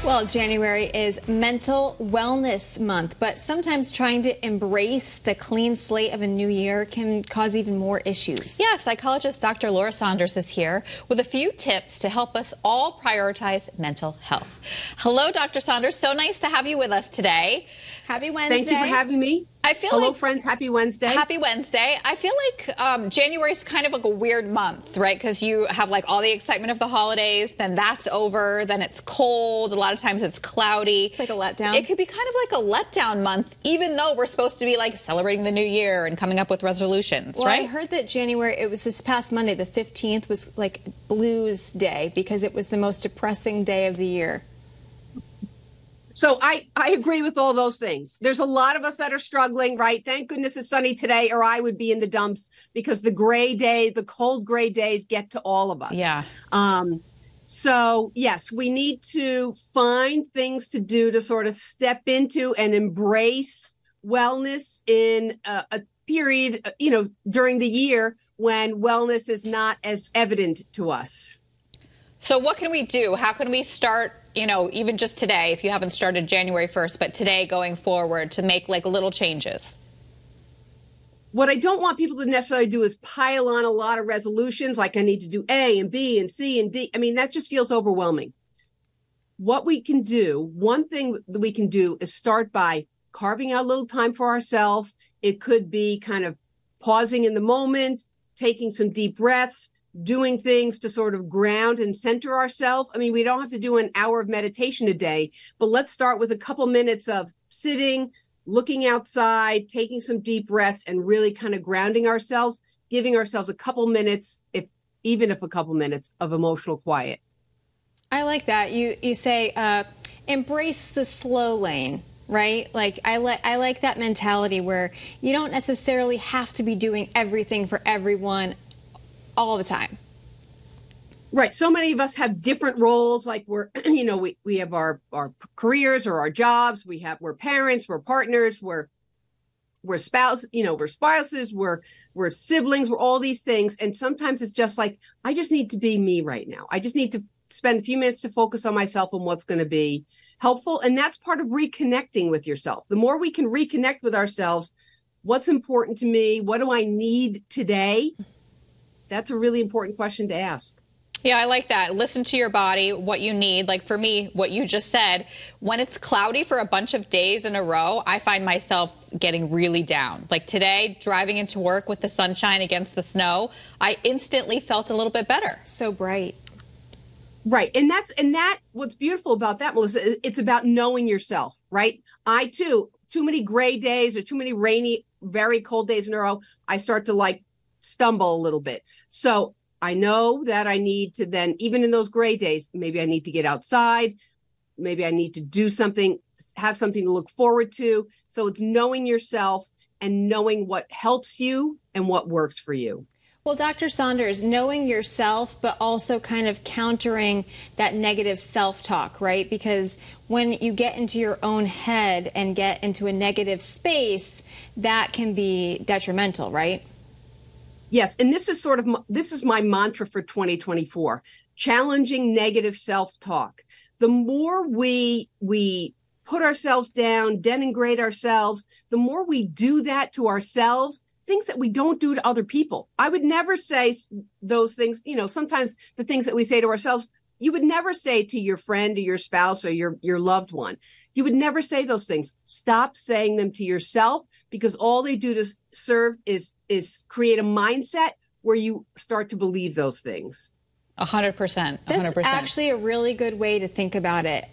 Well, January is Mental Wellness Month, but sometimes trying to embrace the clean slate of a new year can cause even more issues. Yeah, psychologist Dr. Laura Saunders is here with a few tips to help us all prioritize mental health. Hello, Dr. Saunders. So nice to have you with us today. Happy Wednesday. Thank you for having me. Hello, friends. Happy Wednesday. Happy Wednesday. I feel like January is kind of like a weird month, right? Because you have like all the excitement of the holidays, then that's over, then it's cold. A lot of times it's cloudy. It's like a letdown. It could be kind of like a letdown month, even though we're supposed to be like celebrating the new year and coming up with resolutions, well, right? I heard that January, it was this past Monday, the 15th, was like Blues Day because it was the most depressing day of the year. So I agree with all those things. There's a lot of us that are struggling, right? Thank goodness it's sunny today, or I would be in the dumps because the cold gray days get to all of us. Yeah. So yes, we need to find things to do to sort of step into and embrace wellness in a period, during the year when wellness is not as evident to us. So what can we do? How can we start, even just today, if you haven't started January 1st, but today going forward to make like little changes? What I don't want people to necessarily do is pile on a lot of resolutions, like I need to do A and B and C and D. I mean, that just feels overwhelming. What we can do, one thing that we can do is start by carving out a little time for ourselves. It could be kind of pausing in the moment, taking some deep breaths, doing things to sort of ground and center ourselves. I mean, we don't have to do an hour of meditation a day, but let's start with a couple minutes of sitting, looking outside, taking some deep breaths, and really kind of grounding ourselves, giving ourselves a couple minutes, even if a couple minutes of emotional quiet. I like that. You say embrace the slow lane, right? Like I like that mentality where you don't necessarily have to be doing everything for everyone all the time. Right. So many of us have different roles. Like we have our careers or our jobs. We're parents, we're partners, we're spouses, we're spouses, we're siblings, we're all these things. And sometimes it's just like, I just need to be me right now. I just need to spend a few minutes to focus on myself and what's going to be helpful. And that's part of reconnecting with yourself. The more we can reconnect with ourselves, what's important to me? What do I need today? That's a really important question to ask. Yeah, I like that. Listen to your body, what you need. Like for me, what you just said, when it's cloudy for a bunch of days in a row, I find myself getting really down. Like today, driving into work with the sunshine against the snow, I instantly felt a little bit better. So bright. Right. And what's beautiful about that, Melissa, it's about knowing yourself, right? Too many gray days or too many rainy, very cold days in a row, I start to stumble a little bit. So I know that I need to then, even in those gray days, maybe I need to get outside. Maybe I need to do something, have something to look forward to. So it's knowing yourself and knowing what helps you and what works for you. Well, Dr. Saunders, knowing yourself, but also kind of countering that negative self-talk, right? Because when you get into your own head and get into a negative space, that can be detrimental, right? Yes. And this is my mantra for 2024, challenging negative self-talk. The more we put ourselves down, denigrate ourselves, the more we do that to ourselves, things that we don't do to other people. I would never say those things, sometimes the things that we say to ourselves, you would never say to your friend or your spouse or your loved one. You would never say those things. Stop saying them to yourself, because all they do to serve is create a mindset where you start to believe those things. 100%. That's actually a really good way to think about it.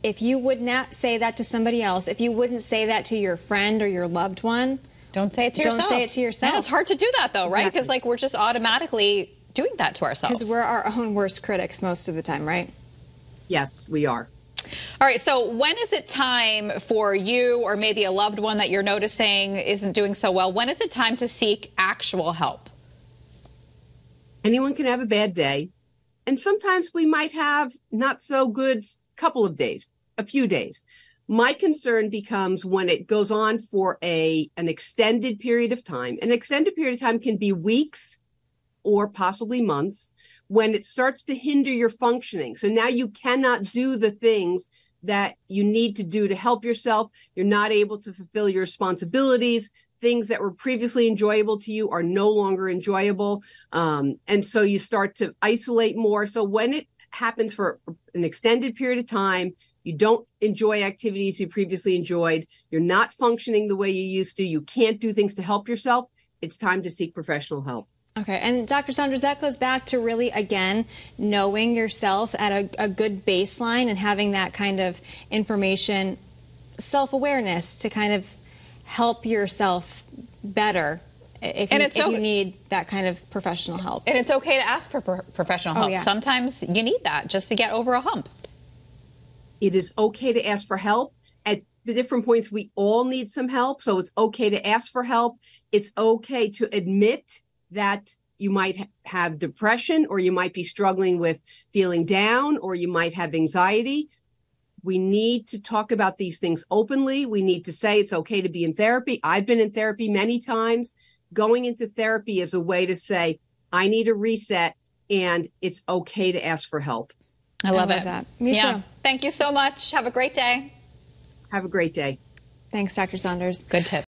If you would not say that to somebody else, if you wouldn't say that to your friend or your loved one, don't say it to yourself. Don't say it to yourself. And it's hard to do that though, right? Because Exactly. we're just automatically doing that to ourselves. Because we're our own worst critics most of the time, right? Yes, we are. All right, so when is it time for you or maybe a loved one that you're noticing isn't doing so well, when is it time to seek actual help? Anyone can have a bad day. And sometimes we might have not so good couple of days, a few days. My concern becomes when it goes on for an extended period of time. An extended period of time can be weeks or possibly months, when it starts to hinder your functioning. So now you cannot do the things that you need to do to help yourself. You're not able to fulfill your responsibilities. Things that were previously enjoyable to you are no longer enjoyable. And so you start to isolate more. So when it happens for an extended period of time, you don't enjoy activities you previously enjoyed, you're not functioning the way you used to, you can't do things to help yourself, it's time to seek professional help. Okay, and Dr. Saunders, that goes back to really, again, knowing yourself at a good baseline and having that kind of information, self-awareness to kind of help yourself better if you need that kind of professional help. And it's okay to ask for professional help. Yeah. Sometimes you need that just to get over a hump. It is okay to ask for help. At the different points, we all need some help. So it's okay to ask for help. It's okay to admit that you might have depression, or you might be struggling with feeling down, or you might have anxiety. We need to talk about these things openly. We need to say it's okay to be in therapy. I've been in therapy many times. Going into therapy is a way to say, I need a reset, and it's okay to ask for help. I love it. That. Me too. Thank you so much. Have a great day. Have a great day. Thanks, Dr. Saunders. Good tip.